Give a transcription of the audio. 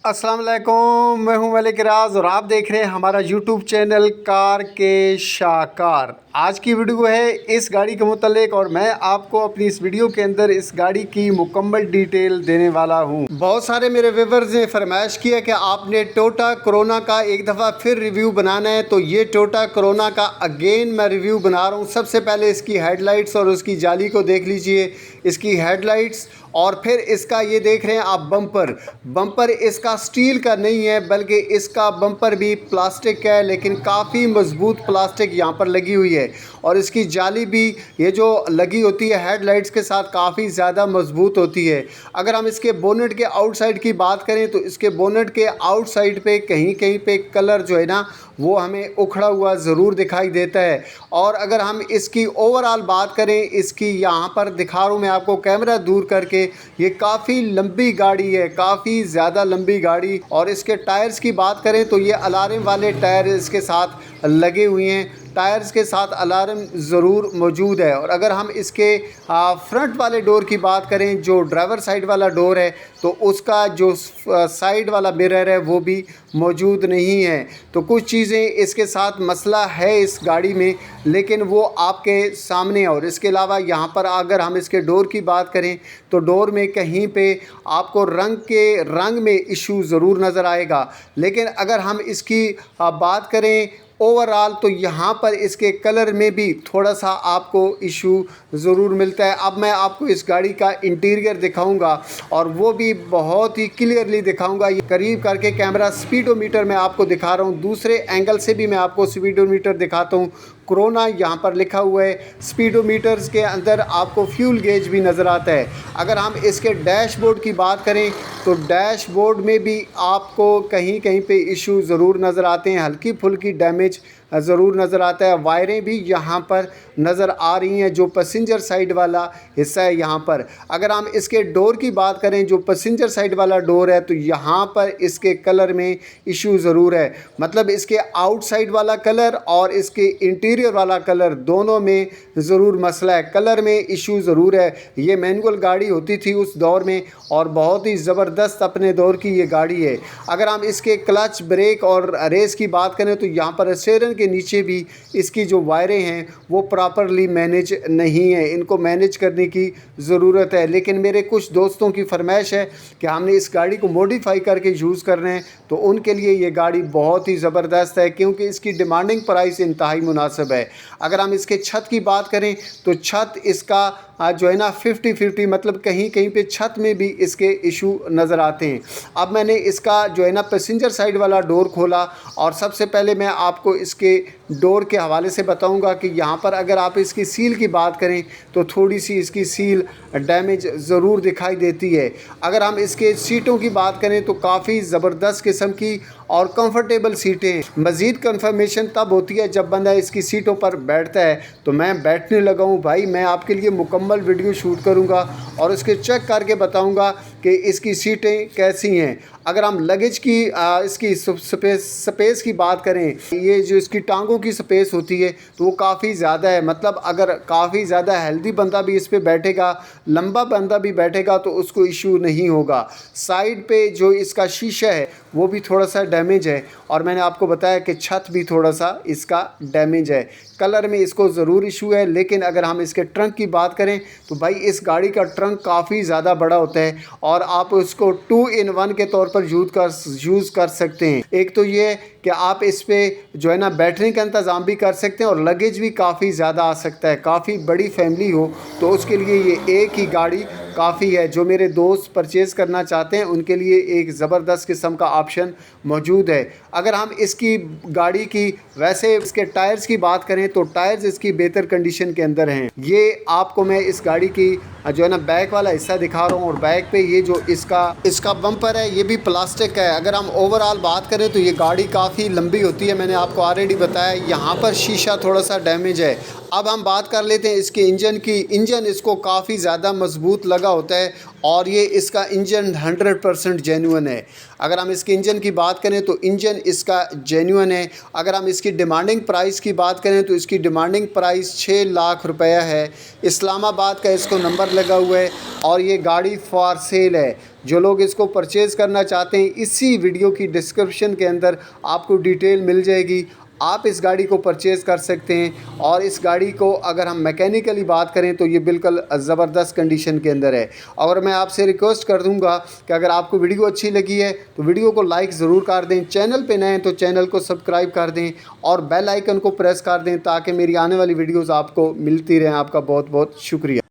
अस्सलाम वालेकुम, मैं हूं मलिक राज और आप देख रहे हैं हमारा यूट्यूब चैनल कार के शाकार। आज की वीडियो है इस गाड़ी के मुतालिक और मैं आपको अपनी इस वीडियो के अंदर इस गाड़ी की मुकम्मल डिटेल देने वाला हूं। बहुत सारे मेरे व्यूअर्स ने फरमाइश किया कि आपने टोयोटा कोरोना का एक दफ़ा फिर रिव्यू बनाना है, तो ये टोयोटा कोरोना का अगेन मैं रिव्यू बना रहा हूँ। सबसे पहले इसकी हेडलाइट्स और उसकी जाली को देख लीजिए, इसकी हेडलाइट्स, और फिर इसका ये देख रहे हैं आप बम्पर इसका स्टील का नहीं है बल्कि इसका बम्पर भी प्लास्टिक का है, लेकिन काफ़ी मजबूत प्लास्टिक यहाँ पर लगी हुई है। और इसकी जाली भी ये जो लगी होती है हेडलाइट्स के साथ काफ़ी ज़्यादा मजबूत होती है। अगर हम इसके बोनेट के आउटसाइड की बात करें तो इसके बोनेट के आउटसाइड पे कहीं कहीं पे कलर जो है ना वो हमें उखड़ा हुआ ज़रूर दिखाई देता है। और अगर हम इसकी ओवरऑल बात करें, इसकी यहाँ पर दिखा रहा हूँ मैं आपको कैमरा दूर करके, ये काफ़ी लंबी गाड़ी है, काफ़ी ज़्यादा लंबी गाड़ी। और इसके टायर्स की बात करें तो ये अलार्म वाले टायर इसके साथ लगे हुए हैं, टायर्स के साथ अलार्म ज़रूर मौजूद है। और अगर हम इसके फ्रंट वाले डोर की बात करें, जो ड्राइवर साइड वाला डोर है, तो उसका जो साइड वाला मिरर है वो भी मौजूद नहीं है। तो कुछ चीज़ें इसके साथ मसला है इस गाड़ी में, लेकिन वो आपके सामने है। और इसके अलावा यहाँ पर अगर हम इसके डोर की बात करें तो डोर में कहीं पे आपको रंग में इशू ज़रूर नज़र आएगा। लेकिन अगर हम इसकी बात करें ओवरऑल तो यहाँ पर इसके कलर में भी थोड़ा सा आपको इशू ज़रूर मिलता है। अब मैं आपको इस गाड़ी का इंटीरियर दिखाऊंगा और वो भी बहुत ही क्लियरली दिखाऊंगा। ये करीब करके कैमरा स्पीडोमीटर मैं आपको दिखा रहा हूँ, दूसरे एंगल से भी मैं आपको स्पीडोमीटर दिखाता हूँ। कोरोना यहाँ पर लिखा हुआ है, स्पीडोमीटर्स के अंदर आपको फ्यूल गेज भी नज़र आता है। अगर हम इसके डैशबोर्ड की बात करें तो डैशबोर्ड में भी आपको कहीं कहीं पे इशू ज़रूर नज़र आते हैं, हल्की फुल्की डैमेज ज़रूर नज़र आता है। वायरें भी यहाँ पर नज़र आ रही हैं, जो पैसेंजर साइड वाला हिस्सा है यहाँ पर। अगर हम इसके डोर की बात करें, जो पैसेंजर साइड वाला डोर है, तो यहाँ पर इसके कलर में इशू ज़रूर है। मतलब इसके आउटसाइड वाला कलर और इसके इंटीरियर वाला कलर दोनों में ज़रूर मसला है, कलर में इशू ज़रूर है। ये मैनुअल गाड़ी होती थी उस दौर में और बहुत ही ज़बरदस्त अपने दौर की ये गाड़ी है। अगर हम इसके क्लच, ब्रेक और रेस की बात करें तो यहाँ पर स्टीयरिंग के नीचे भी इसकी जो वायरें हैं वो प्रॉपरली मैनेज नहीं है, इनको मैनेज करने की ज़रूरत है। लेकिन मेरे कुछ दोस्तों की फरमाइश है कि हमने इस गाड़ी को मॉडिफाई करके यूज़ कर रहे हैं, तो उनके लिए ये गाड़ी बहुत ही ज़बरदस्त है, क्योंकि इसकी डिमांडिंग प्राइस इंतहाई मुनासिब है। अगर हम इसके छत की बात करें तो छत इसका जो है ना 50-50, मतलब कहीं कहीं पे छत में भी इसके इशू नज़र आते हैं। अब मैंने इसका जो है ना पैसेंजर साइड वाला डोर खोला और सबसे पहले मैं आपको इसके डोर के हवाले से बताऊंगा कि यहाँ पर अगर आप इसकी सील की बात करें तो थोड़ी सी इसकी सील डैमेज ज़रूर दिखाई देती है। अगर हम इसके सीटों की बात करें तो काफ़ी ज़बरदस्त किस्म की और कंफर्टेबल सीटें। मज़ीद कंफर्मेशन तब होती है जब बंदा इसकी सीटों पर बैठता है। तो मैं बैठने लगा हूँ भाई, मैं आपके लिए मुकम्मल वीडियो शूट करूँगा और इसके चेक करके बताऊँगा कि इसकी सीटें कैसी हैं। अगर हम लगेज की इसकी स्पेस की बात करें, ये जो इसकी टांगों की स्पेस होती है तो वो काफ़ी ज़्यादा है। मतलब अगर काफ़ी ज़्यादा हेल्दी बंदा भी इस पे बैठेगा, लंबा बंदा भी बैठेगा तो उसको इशू नहीं होगा। साइड पे जो इसका शीशा है वो भी थोड़ा सा डैमेज है और मैंने आपको बताया कि छत भी थोड़ा सा इसका डैमेज है। कलर में इसको ज़रूर इशू है। लेकिन अगर हम इसके ट्रंक की बात करें तो भाई इस गाड़ी का ट्रंक काफ़ी ज़्यादा बड़ा होता है और आप उसको 2 in 1 के तौर पर यूज़ कर सकते हैं। एक तो ये कि आप इस पर जो है ना बैठने का इंतज़ाम भी कर सकते हैं और लगेज भी काफ़ी ज़्यादा आ सकता है। काफ़ी बड़ी फैमिली हो तो उसके लिए ये एक ही गाड़ी काफ़ी है। जो मेरे दोस्त परचेज़ करना चाहते हैं उनके लिए एक ज़बरदस्त किस्म का ऑप्शन मौजूद है। अगर हम इसकी गाड़ी की वैसे इसके टायर्स की बात करें तो टायर्स इसकी बेहतर कंडीशन के अंदर हैं। ये आपको मैं इस गाड़ी की जो है ना बैक वाला हिस्सा दिखा रहा हूँ और बैक पे ये जो इसका बम्पर है ये भी प्लास्टिक का है। अगर हम ओवरऑल बात करें तो ये गाड़ी काफ़ी लंबी होती है, मैंने आपको ऑलरेडी बताया। यहाँ पर शीशा थोड़ा सा डैमेज है। अब हम बात कर लेते हैं इसके इंजन की। इंजन इसको काफ़ी ज़्यादा मजबूत लगा होता है और ये इसका इंजन 100% जेन्युइन है। अगर हम इसके इंजन की बात करें तो इंजन इसका जेन्युइन है। अगर हम इसकी डिमांडिंग प्राइस की बात करें तो इसकी डिमांडिंग प्राइस 6 लाख रुपया है। इस्लामाबाद का इसको नंबर लगा हुआ है और ये गाड़ी फॉर सेल है। जो लोग इसको परचेज़ करना चाहते हैं, इसी वीडियो की डिस्क्रिप्शन के अंदर आपको डिटेल मिल जाएगी, आप इस गाड़ी को परचेज़ कर सकते हैं। और इस गाड़ी को अगर हम मैकेनिकली बात करें तो ये बिल्कुल ज़बरदस्त कंडीशन के अंदर है। और मैं आपसे रिक्वेस्ट कर दूंगा कि अगर आपको वीडियो अच्छी लगी है तो वीडियो को लाइक ज़रूर कर दें, चैनल पे नए हैं तो चैनल को सब्सक्राइब कर दें और बेल आइकन को प्रेस कर दें ताकि मेरी आने वाली वीडियोज़ आपको मिलती रहें। आपका बहुत बहुत शुक्रिया।